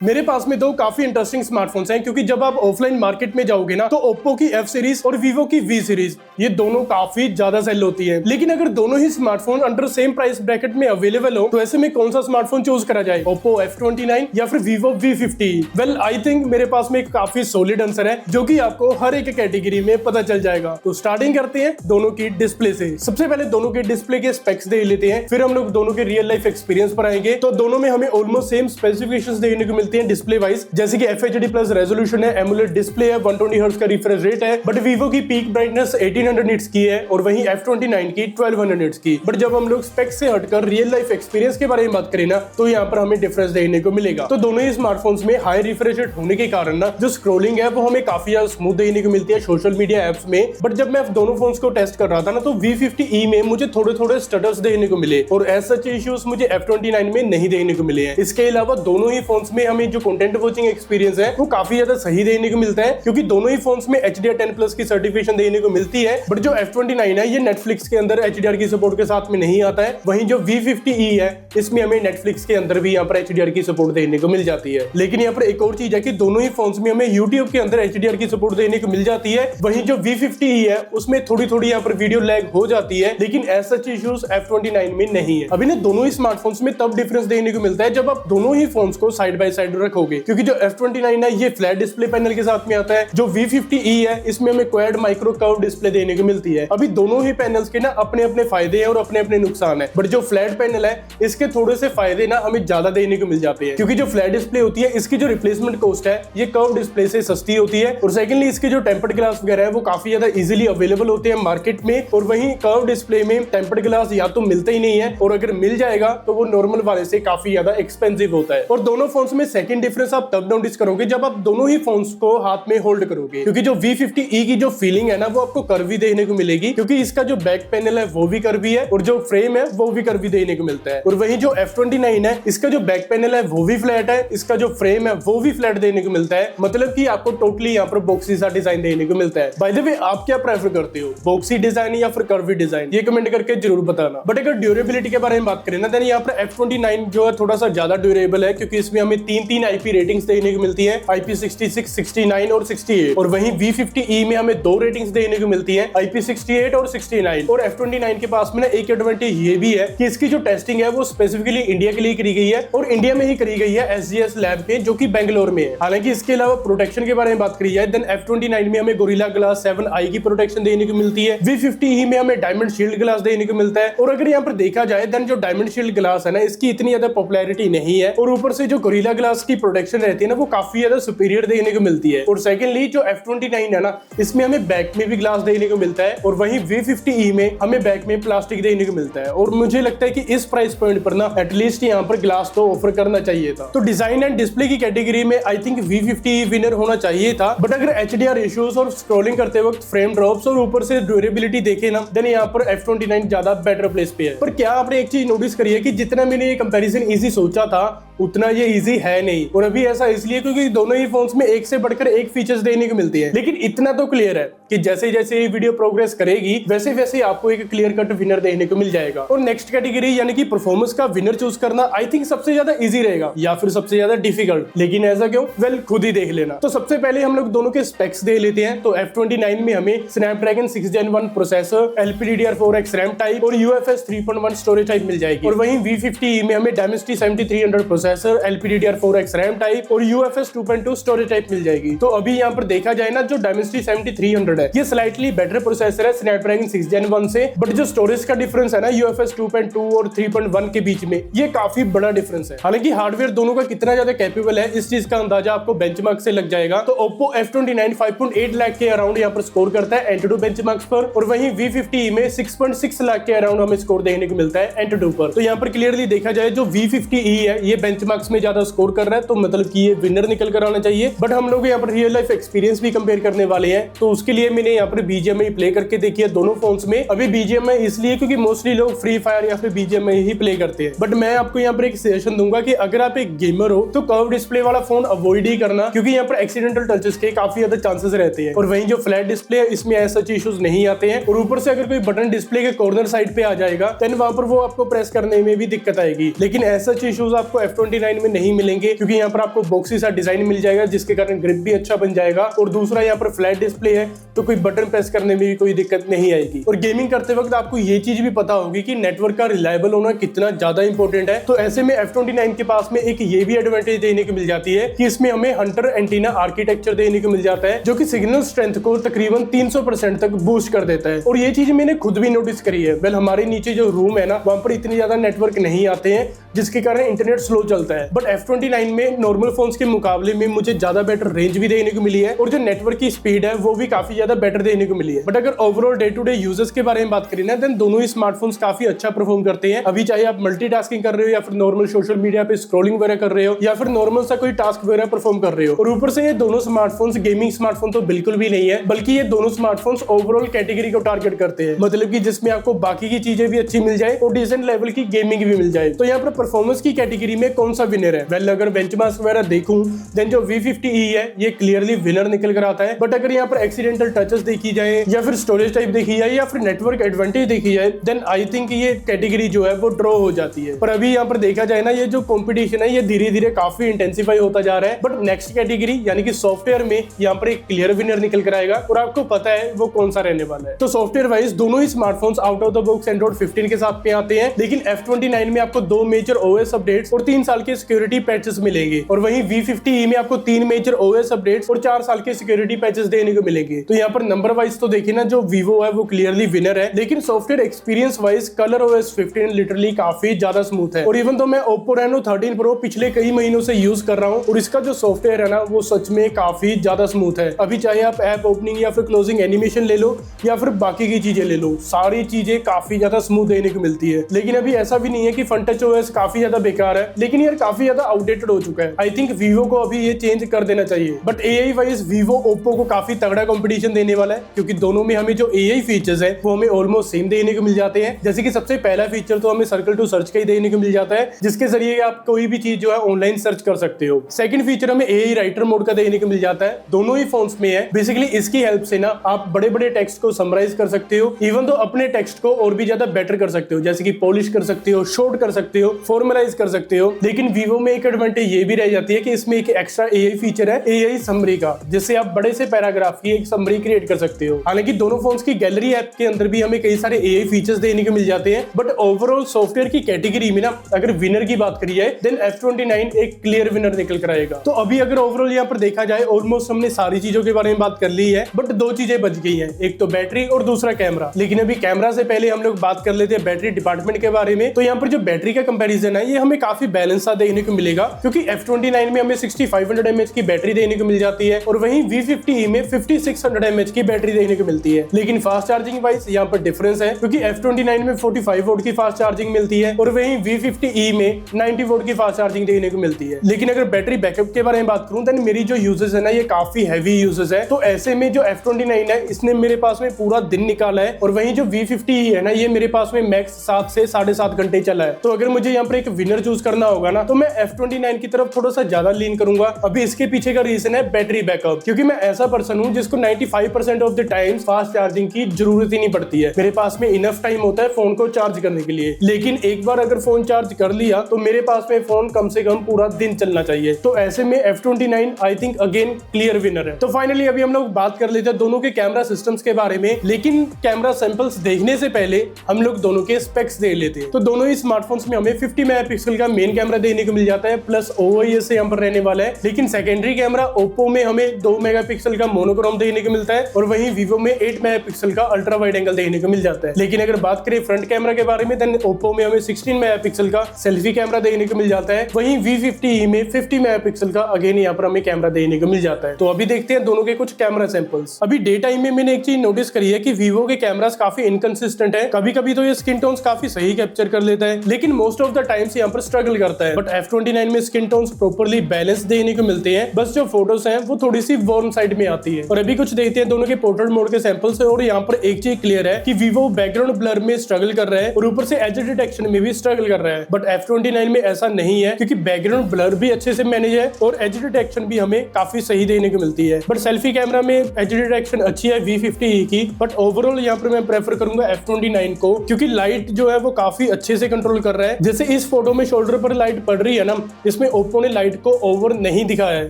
मेरे पास में दो काफी इंटरेस्टिंग स्मार्टफोन्स हैं क्योंकि जब आप ऑफलाइन मार्केट में जाओगे ना तो ओप्पो की F सीरीज और वीवो की V सीरीज ये दोनों काफी ज्यादा सेल होती है। लेकिन अगर दोनों ही smartphone under same price bracket में अवेलेबल हो तो ऐसे में कौन सा स्मार्टफोन चूज करा जाए, ओप्पो F29 या फिर Vivo V50? Well I think मेरे पास में एक काफी सॉलिड आंसर है जो कि आपको हर एक कैटेगरी में पता चल जाएगा। तो स्टार्टिंग करते हैं दोनों की डिस्प्ले से। सबसे पहले दोनों के डिस्प्ले के स्पेक्स देख लेते हैं, फिर हम लोग दोनों के रियल लाइफ एक्सपीरियंस पर आएंगे। तो दोनों में हमें ऑलमोस्ट सेम स्पेसिफिकेशंस देखने को मिलती हैं डिस्प्ले वाइज, जैसे कि FHD प्लस रेजोल्यूशन है, एमुलेट डिस्प्ले है, 120 हर्ट्ज का रिफ्रेश रेट है। बट वीवो की पीक ब्राइटनेस 1800 निट्स की है और वहीं F29 की 1200 निट्स की। बट जब हम लोग स्पेक्स से हटकर रियल लाइफ एक्सपीरियंस के बारे में बात करें ना तो यहाँ पर हमें डिफरेंस देखने को मिलेगा। तो दोनों ही स्मार्टफोन्स में हाई रिफ्रेश रेट होने के कारण ना जो स्क्रोलिंग है वो हमें काफी ज्यादा स्मूथ देखने को मिलती है सोशल मीडिया एप्स में। बट जब मैं दोनों फोन्स को टेस्ट कर रहा था ना तो V50e में मुझे थोड़े थोड़े स्टटर्स देखने को मिले और एज सच इश्यूज मुझे F29 में नहीं देखने को मिले हैं। इसके अलावा दोनों ही फोन्स में हमें जो कंटेंट वॉचिंग एक्सपीरियंस है वो काफी ज्यादा सही देखने को मिलता है क्योंकि दोनों ही फोन्स में HDR10+ की सर्टिफिकेशन देखने को मिलती है। बट जो F29 है ये नेटफ्लिक्स के अंदर HDR की सपोर्ट के साथ में नहीं आता है, वहीं जो V50e है इसमें हमें नेटफ्लिक्स के अंदर भी यहाँ पर HDR की सपोर्ट देखने को मिल जाती है। लेकिन यहाँ पर एक और चीज है कि दोनों ही फोन्स में हमें YouTube के अंदर HDR की सपोर्ट देखने को मिल जाती है, वहीं जो V50e है उसमें थोड़ी थोड़ी यहाँ पर वीडियो लैग हो जाती है, लेकिन एज सच इश्यूज F29 में नहीं है। अभी ना दोनों ही स्मार्टफोन्स में तब डिफरेंस देखने को मिलता है जब आप दोनों ही फोन्स को साइड बाय साइड रखोगे, क्योंकि जो F29 है ये फ्लैट डिस्प्ले पैनल के साथ में आता है, जो V50e है इसमें हमें क्वाड माइक्रो कर्व डिस्प्ले देने को मिलती है। अभी दोनों ही पैनल्स के ना अपने अपने फायदे हैं और अपने अपने नुकसान है। बट जो फ्लैट पैनल है इसके थोड़े से फायदे ना हमें ज्यादा देखने को मिल जाते हैं, क्योंकि जो फ्लैट डिस्प्ले होती है इसकी जो रिप्लेसमेंट कॉस्ट है ये कर्व डिस्प्ले से सस्ती होती है, और सेकेंडली इसके जो टेम्पर्ड ग्लास वगैरह है वो काफी ज्यादा इजीली अवेलेबल होते हैं मार्केट में। और वहीं कर्व डिस्प्ले में टेम्पर्ड ग्लास या तो मिलता ही नहीं है, और अगर मिल जाएगा तो वो नॉर्मल वाले से काफी ज्यादा एक्सपेंसिव होता है। और दोनों फोन्स में सेकंड डिफरेंस आप तब नोटिस करोगे जब आप दोनों ही फोन्स को हाथ में होल्ड करोगे, क्योंकि जो V50e की जो फीलिंग है ना वो आपको कर्वी देखने को मिलेगी, क्योंकि इसका जो बैक पैनल है वो भी कर्वी है और जो फ्रेम है वो भी कर्वी देखने को मिलता है। और वहीं जो F29 है इसका जो बैक पैनल है वो भी फ्लैट है, इसका जो फ्रेम है वो भी फ्लैट देखने को मिलता है, मतलब कि आपको टोटली यहाँ पर बॉक्सी सा डिजाइन देखने को मिलता है। बाय द वे आप क्या प्रेफर करते हो, बॉक्सी डिजाइन या फिर कर्वी डिजाइन, ये कमेंट करके जरूर बताना। बट अगर ड्यूरेबिलिटी के बारे में बात करें ना देन यहाँ पर F29 जो है थोड़ा सा ज्यादा ड्यूरेबल है, क्योंकि इसमें हमें 3 IP रेटिंग्स देखने को मिलती है, IP66, 69 और 68। और वहीं V50e में हमें 2 रेटिंग्स देखने को मिलती है, IP68 और 69। और F29 के पास में ना एक एडवांटेज ये भी है कि इसकी जो टेस्टिंग है वो स्पेसिफिकली इंडिया के लिए करी गई है, और इंडिया में ही करी गई है SGS लैब पे जो कि बेंगलोर में है। हालांकि इसके अलावा प्रोटेक्शन के बारे में बात करी जाए देन F29 में हमें गोरिल्ला ग्लास 7i की प्रोटेक्शन देखने को मिलती है, V50e में हमें डायमंड शील्ड ग्लास देखने को मिलता है। और अगर यहाँ पर देखा जाए देन जो डायमंड शील्ड ग्लास है ना इसकी इतनी ज्यादा पॉपुलैरिटी नहीं है, और ऊपर से जो गोरिल्ला ग्लास की प्रोटेक्शन रहती है ना वो काफी ज्यादा सुपीरियर देखने को मिलती है। और सेकेंडली जो F29 है ना इसमें हमें बैक में भी ग्लास देखने को मिलता है, और वहीं V50e में हमें बैक में प्लास्टिक देखने को मिलता है। और मुझे लगता है कि इस प्राइस पॉइंट पर ना एटलीस्ट यहाँ पर ग्लास तो ऑफर करना चाहिए था। तो डिजाइन एंड डिस्प्ले की कैटेगरी में आई थिंक V50e विनर होना चाहिए था। बट अगर HDR इश्यूज और स्क्रॉलिंग करते वक्त फ्रेम ड्रॉप्स और ऊपर से ड्यूरेबिलिटी देखे ना देन यहाँ पर F29 ज्यादा बेटर प्लेस पे है। पर क्या आपने एक चीज नोटिस करी है कि जितना मैंने ये कंपैरिजन इजी सोचा था उतना ये इजी है नहीं, और अभी ऐसा इसलिए क्योंकि दोनों ही फोन्स में एक से बढ़कर एक फीचर्स देखने को मिलती है। लेकिन इतना तो क्लियर है कि जैसे जैसे ये वीडियो प्रोग्रेस करेगी वैसे वैसे आपको एक क्लियर कट विनर देखने को मिल जाएगा। और नेक्स्ट कैटेगरी यानी कि परफॉर्मेंस का विनर चूज करना आई थिंक सबसे ज्यादा इजी रहेगा या फिर सबसे ज्यादा डिफिकल्ट। लेकिन ऐसा क्यों, वेल खुद ही देख लेना। तो सबसे पहले हम लोग दोनों के स्पेक्स देख लेते हैं। तो F29 में हमें Snapdragon 6 Gen 1 processor, LPDDR4X RAM type और UFS 3.1 स्टोरेज टाइप मिल जाएगी। और वहीं V50e में हमें Dimensity 7300 processor, LPDDR4X RAM type और UFS 2.2 स्टोरेज टाइप मिल जाएगी। तो अभी यहाँ पर देखा जाए ना जो Dimensity 7300 है ये स्लाइटली बेटर प्रोसेसर है स्नैपड्रैगन 6 Gen 1 से, बट जो स्टोरेज का डिफरेंस है ना UFS 2.2 और 3.1 के बीच में ये काफी बड़ा डिफरेंस है। हालांकि हार्डवेयर दोनों का कितना ज्यादा कैपेबल है इस चीज का अंदाजा आपको बेंचमार्क से लग जाएगा। तो Oppo F29 5.8 लाख के अराउंड यहाँ पर स्कोर करता है Antutu बेंचमार्क्स पर, और वहीं V50e में 6.6 लाख के अराउंड हमें स्कोर देखने को मिलता है Antutu पर। तो यहाँ पर क्लियरली देखा जाए जो V50e है ये बेंचमार्क्स में ज्यादा स्कोर कर रहा है, तो मतलब कि ये विनर निकल कर आना चाहिए। बट हम लोग यहाँ पर रियल लाइफ एक्सपीरियंस भी कंपेयर करने वाले हैं, तो उसके लिए मैंने यहाँ पर BGMI प्ले करके देखी है दोनों फोन्स में। अभी BGMI इसलिए क्योंकि मोस्टली लोग फ्री फायर या फिर BGMI ही प्ले करते हैं, बट मैं आपको यहाँ पर एक सजेशन दूंगा कि अगर आप एक गेमर हो तो कर्व डिस्प्ले वाला फोन अवॉइड ही करना, क्योंकि यहाँ पर एक्सीडेंटल टचेस के काफी ज्यादा चांसेस रहते हैं। और वहीं जो फ्लैट डिस्प्ले है इसमें ऐसा इश्यूज नहीं आते हैं, और ऊपर से अगर कोई बटन डिस्प्ले के कॉर्नर साइड पे आ जाएगा देन वहां पर वो आपको प्रेस करने में भी दिक्कत आएगी। लेकिन ऐसा इश्यूज आपको F29 F29 में नहीं मिलेंगे, क्योंकि यहाँ पर आपको बॉक्सी सा डिजाइन मिल जाएगा जिसके कारण ग्रिप भी अच्छा बन जाएगा। और दूसरा यहाँ पर फ्लैट डिस्प्ले है तो कोई बटन प्रेस करने में भी कोई दिक्कत नहीं आएगी। और गेमिंग करते वक्त आपको ये चीज भी पता होगी कि नेटवर्क का रिलायबल होना कितना ज्यादा इंपॉर्टेंट है। तो ऐसे में F29 के पास में एक ये भी एडवांटेज देने को मिल जाती है कि इसमें हमें हंटर एंटीना आर्किटेक्चर देने को मिल जाता है, जो कि सिग्नल स्ट्रेंथ को तकरीबन 300% तक बूस्ट कर देता है। और ये चीज मैंने खुद भी नोटिस करी है। वेल, हमारे नीचे जो रूम है ना, वहां पर इतनी ज्यादा नेटवर्क नहीं आते हैं जिसके कारण इंटरनेट स्लो चलता है। बट F29 में नॉर्मल फोन्स के मुकाबले में मुझे ज्यादा बेटर रेंज भी देने को मिली है और जो नेटवर्क की स्पीड है वो भी काफी ज्यादा बेटर देने को मिली है। बट अगर overall day to day users के बारे में बात करें ना, देन दोनों ही स्मार्टफोन्स काफी अच्छा परफॉर्म करते हैं। अभी चाहे आप मल्टीटास्किंग कर रहे हो या फिर नॉर्मल सोशल मीडिया पे स्क्रॉलिंग वगैरह कर रहे हो या फिर नॉर्मल सा कोई टास्क वगैरह परफॉर्म कर रहे हो। और ऊपर से ये दोनों स्मार्टफोन्स गेमिंग स्मार्टफोन तो बिल्कुल भी नहीं है, बल्कि ये दोनों स्मार्टफोन्स ओवरऑल कैटेगरी को टारगेट करते हैं। मतलब कि जिसमें आपको बाकी की चीजें भी अच्छी मिल जाए और डिसेंट लेवल की गेमिंग भी मिल जाए। तो यहाँ पर परफॉर्मेंस की कैटेगरी में कौन सा विनर है? वेल, अगर बेंचमार्क वगैरह देखूं, देन जो V50e है ये क्लियरली विनर निकल कर आता है। बट अगर यहाँ पर एक्सीडेंटल टचेस देखी जाए या फिर स्टोरेज टाइप देखी जाए या फिर नेटवर्क एडवांटेज देखी जाए, देन आई थिंक ये कैटेगरी जो है वो ड्रॉ हो जाती है। पर अभी यहाँ पर देखा जाए ना, ये जो कंपटीशन है ये धीरे धीरे काफी इंटेंसिफाई होता जा रहा है। बट नेक्स्ट कैटेगरी यानी कि सॉफ्टवेयर में यहाँ पर एक क्लियर विनर निकल कर आएगा और आपको पता है वो कौन सा रहने वाला है। तो सॉफ्टवेयर वाइज दोनों ही smartphones out of the box Android 15 के साथ में आते हैं, लेकिन F29 में आपको 2 मेजर OS अपडेट्स और 3 साल के सिक्योरिटी पैचेस मिलेंगे। और वहीं V50e में आपको 3 मेजर OS अपडेट्स और 4 साल के सिक्योरिटी पैचेस देने को मिलेंगे। तो यहाँ पर नंबर वाइज तो देखिए ना, जो Vivo है वो क्लियरली विनर है, लेकिन software experience wise ColorOS 15 literally काफी ज्यादा स्मूथ है। और इवन तो मैं Oppo Reno 13 Pro पिछले कई महीनों से यूज कर रहा हूँ और इसका जो सॉफ्टवेयर है ना वो सच में काफी ज्यादा स्मूथ है। अभी चाहे आप ऐप ओपनिंग या फिर क्लोजिंग एनिमेशन ले लो या फिर बाकी की चीजें ले लो, सारी चीजें काफी ज्यादा स्मूथ देने को मिलती है। लेकिन अभी ऐसा भी नहीं है कि FunTouch OS काफी ज्यादा बेकार है, लेकिन यार काफी ज्यादा आउटडेटेड हो चुका है। आई थिंक Vivo को अभी ये चेंज कर देना चाहिए। But AI wise Vivo Oppo को काफी तगड़ा कंपटीशन देने वाला है, क्योंकि दोनों में हमें जो AI फीचर्स है वो हमें ऑलमोस्ट सेम देने को मिल जाते हैं। जैसे कि सबसे पहला फीचर तो हमें सर्कल टू सर्च का ही देने को मिल जाता है, जिसके जरिए आप कोई भी चीज जो है ऑनलाइन सर्च कर सकते हो। सेकंड फीचर हमें AI राइटर मोड का देने को मिल जाता है, दोनों ही फोन्स में है। बेसिकली इसकी हेल्प से ना आप बड़े बड़े टेक्स्ट को समराइज कर सकते हो, इवन तो अपने टेक्स्ट को और भी ज्यादा बेटर कर सकते हो, जैसे कि पॉलिश कर सकते हो, शॉर्ट कर सकते हो, फॉर्मलाइज कर सकते हो। लेकिन Vivo में एक एडवांटेज ये भी रह जाती है कि इसमें एक एक्स्ट्रा AI फीचर है, AI समरी का, जिससे आप बड़े से पैराग्राफ की एक समरी क्रिएट कर सकते हो। हालांकि दोनों फोन्स की गैलरी ऐप के अंदर भी हमें कई सारे AI फीचर्स देने को मिल जाते हैं। बट ओवरऑल सॉफ्टवेयर की कैटेगरी में ना अगर विनर की बात करी जाए, देन F29 एक क्लियर विनर निकल कर आएगा। तो अभी अगर ओवरऑल यहाँ पर देखा जाए, ऑलमोस्ट हमने सारी चीजों के बारे में बात कर ली है, बट 2 चीजें बच गई हैं, एक तो बैटरी और दूसरा कैमरा। लेकिन अभी कैमरा से पहले हम लोग बात कर लेते हैं बैटरी डिपार्टमेंट के बारे में। तो यहाँ पर जो बैटरी का कंपैरिजन है ये हमें काफी बैलेंस सा देखने को मिलेगा, क्योंकि F29 में हमें 6500 mAh की बैटरी देने को मिल जाती है और वहीं V50e में 5600 mAh की बैटरी देखने को मिलती है। लेकिन फास्ट चार्जिंग वाइज यहाँ पर डिफरेंस है, क्योंकि F29 में 45 वोल्ट की फास्ट चार्जिंग मिलती है और वहीं V50e में 90 वोल्ट की फास्ट चार्जिंग देखने को मिलती है। लेकिन अगर बैटरी बैकअप के बारे में बात करूं, देन मेरी जो यूजेस है ना ये काफी हैवी यूजेस है। तो ऐसे में जो F29 है इसने मेरे पास में पूरा दिन निकाला है, और वहीं जो V50e है ना ये मेरे पास में मैक्स 7 से 7.5 घंटे चला है। तो अगर मुझे यहाँ पर एक विनर चूज करना होगा ना, तो मैं F29 की तरफ थोड़ा सा ज्यादा लीन करूंगा। अभी इसके पीछे का रीजन है बैटरी बैकअप, क्योंकि मैं ऐसा पर्सन हूँ जिसको 95% of the time fast charging की जरूरत ही नहीं पड़ती है। मेरे पास में इनफ टाइम होता है फोन को चार्ज करने के लिए। लेकिन एक बार अगर फोन चार्ज कर लिया तो मेरे पास में फोन कम से कम पूरा दिन चलना चाहिए। तो ऐसे में F29 I think again clear winner है। तो फाइनली अभी हम लोग बात कर लेते हैं दोनों के कैमरा सिस्टम्स के बारे में, लेकिन कैमरा सैंपल्स देखने से पहले हम लोग दोनों के स्पेक्स देख लेते हैं। तो दोनों ही स्मार्टफोन्स में हमें 50 मेगापिक्सल का मेन कैमरा देने को मिल जाता है, प्लस OIS से यहाँ पर रहने वाला है। लेकिन सेकेंडरी कैमरा ओप्पो में हमें 2 मेगापिक्सल का मोनोक्रोम देखने को मिलता है और वहीं Vivo में 8 मेगापिक्सल का अल्ट्रा वाइड एंगल देखने को मिल जाता है। लेकिन अगर बात करें फ्रंट कैमरा के बारे में, देन ओप्पो में हमें 16 मेगापिक्सल का सेल्फी कैमरा देखने को मिल जाता है, वहीं V50e में 50 मेगापिक्सल का अगेन यहाँ पर हमें कैमरा देखने को मिल जाता है। तो अभी देखते हैं दोनों के कुछ कैमरा सैंपल्स। अभी डे टाइम में मैंने एक चीज नोटिस करी है कि Vivo के कैमरास काफी इनकंसिस्टेंट है। कभी कभी तो ये स्किन टोन्स काफी सही कैप्चर कर लेता है, लेकिन मोस्ट ऑफ द टाइम्स यहाँ पर स्ट्रगल करता है। बट F29 में स्किन टोन्स प्रॉपर्ली बैलेंस देखने को मिलते हैं, बस जो फोटोज हैं वो थोड़ी सी वार्म साइड में आती है। और अभी कुछ देखते हैं दोनों के पोर्ट्रेट मोड के सैंपल्स। और यहाँ पर एक चीज क्लियर है कि Vivo बैकग्राउंड ब्लर में स्ट्रगल कर रहा है और ऊपर से एज डिटेक्शन में भी स्ट्रगल कर रहा है। बट F29 में ऐसा नहीं है, क्योंकि बैकग्राउंड ब्लर भी अच्छे से मैनेज है और एज डिटेक्शन भी हमें काफी सही देने को मिलती है। बट सेल्फी कैमरा में एज डिटेक्शन अच्छी है V50e की, बट ओवरऑल यहाँ पर मैं प्रेफर करूंगा F29 को, क्योंकि लाइट जो है वो काफी अच्छे से कंट्रोल कर रहा है। जैसे इस फोटो में शोल्डर पर लाइट लाइट पड़ रही है ना, इसमें ओप्पो ने लाइट को ओवर नहीं दिखाया है,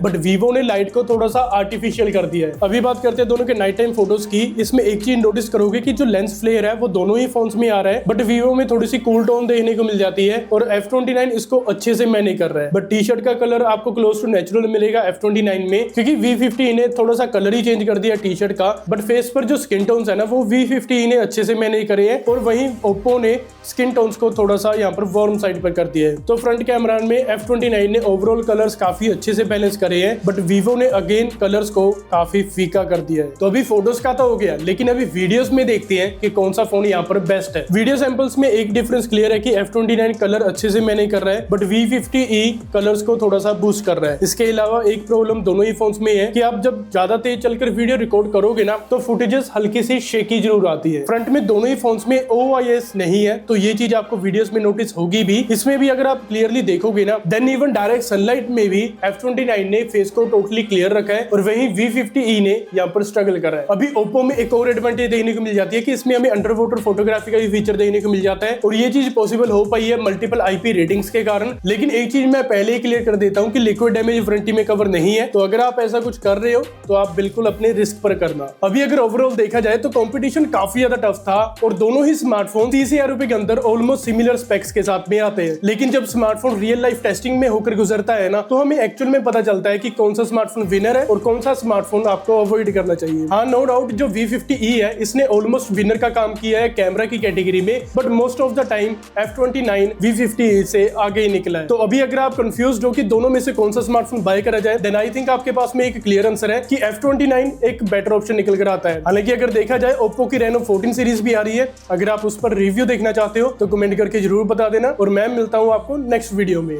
बट वीवो ने लाइट को थोड़ा सा आर्टिफिशियल कर दिया है। अभी बात करते हैं दोनों के नाइट टाइम फोटोज की। इसमें एक चीज नोटिस करोगे कि जो लेंस फ्लेयर है वो दोनों ही फोन्स में आ रहा है, बट वीवो में थोड़ी सी कूल टोन देखने को मिल जाती है और F29 इसको अच्छे से मैनेज कर रहा है। बट टी शर्ट का कलर आपको क्लोज टू नेचुरल मिलेगा F29 में, क्योंकि V50 ने थोड़ा सा कलर ही चेंज कर दिया टी शर्ट का। बट फेस पर जो स्किन टोन्स है ना वो V50 ने अच्छे से मैनेज करे हैं, और वहीं ओप्पो ने स्किन टोन्स को थोड़ा सा यहाँ पर वार्म साइड पर कर दिया है। तो फ्रंट कैमरा में F29 ने ओवरऑल कलर्स काफी अच्छे से बैलेंस करे हैं, बट वीवो ने अगेन कलर्स को काफी फीका कर दिया है। तो अभी फोटोज का तो हो गया, लेकिन अभी वीडियोस में देखते हैं कि कौन सा फोन यहाँ पर बेस्ट है। वीडियो सैंपल्स में एक डिफरेंस क्लियर है कि F29 कलर अच्छे से मैनेज कर रहा है, बट V50e कलर्स को थोड़ा सा बूस्ट कर रहा है। इसके अलावा एक प्रॉब्लम दोनों ही फोन्स में है कि आप जब ज्यादा तेज चलकर वीडियो रिकॉर्ड करोगे ना तो फुटेजेस हल्की सी शेकी जरूर आती है। फ्रंट में दोनों ही फोन्स में OIS नहीं है, तो ये चीज आपको वीडियोस में नोटिस होगी भी। इसमें भी अगर आप क्लियरली देखोगे ना, देन इवन डायरेक्ट सनलाइट में भी F29 ने फेस को टोटली क्लियर रखा है, और वहीं V50e ने यहाँ पर स्ट्रगल करा है। अभी ओप्पो में एक और एडवांटेज देखने को मिल जाती है कि इसमें हमें अंडर वाटर फोटोग्राफी का भी फीचर देखने को मिल जाता है, और ये चीज पॉसिबल हो पाई है मल्टीपल IP रेटिंग्स के कारण। लेकिन एक चीज मैं पहले ही क्लियर कर देता हूँ कि लिक्विड डैमेज वारंटी में कवर नहीं है, तो अगर आप ऐसा कुछ कर रहे हो तो आप बिल्कुल अपने रिस्क पर करना। अभी अगर ओवरऑल देखा जाए तो कंपटीशन काफी ज्यादा टफ था, और दोनों ही स्मार्टफोन 30,000 रुपए के अंदर ऑलमोस्ट सिमिलर स्पेक्स के साथ में आते हैं। लेकिन जब स्मार्टफोन रियल लाइफ टेस्टिंग में होकर गुजरता है ना, तो हमें एक्चुअल में पता चलता है कि कौन सा स्मार्टफोन विनर है और कौन सा स्मार्टफोन आपको अवॉइड करना चाहिए। हाँ, नो डाउट जो V50e है इसने ऑलमोस्ट विनर का काम किया है कैमरा की कैटेगरी में, but most of the time F29 V50e से आगे ही निकला है। तो अभी अगर आप कंफ्यूज्ड हो कि दोनों में से कौन सा स्मार्टफोन बाय करा जाए, देन आई थिंक आपके पास में एक क्लियर आंसर है कि F29 एक बेटर ऑप्शन निकल कर आता है। हालांकि अगर देखा जाए ओप्पो की Reno 14 सीरीज भी आ रही है, अगर आप उस पर रिव्यू देखना चाहते हो तो कमेंट करके जरूर बता देना, और मैं मिलता हूँ आपको नेक्स्ट वीडियो में।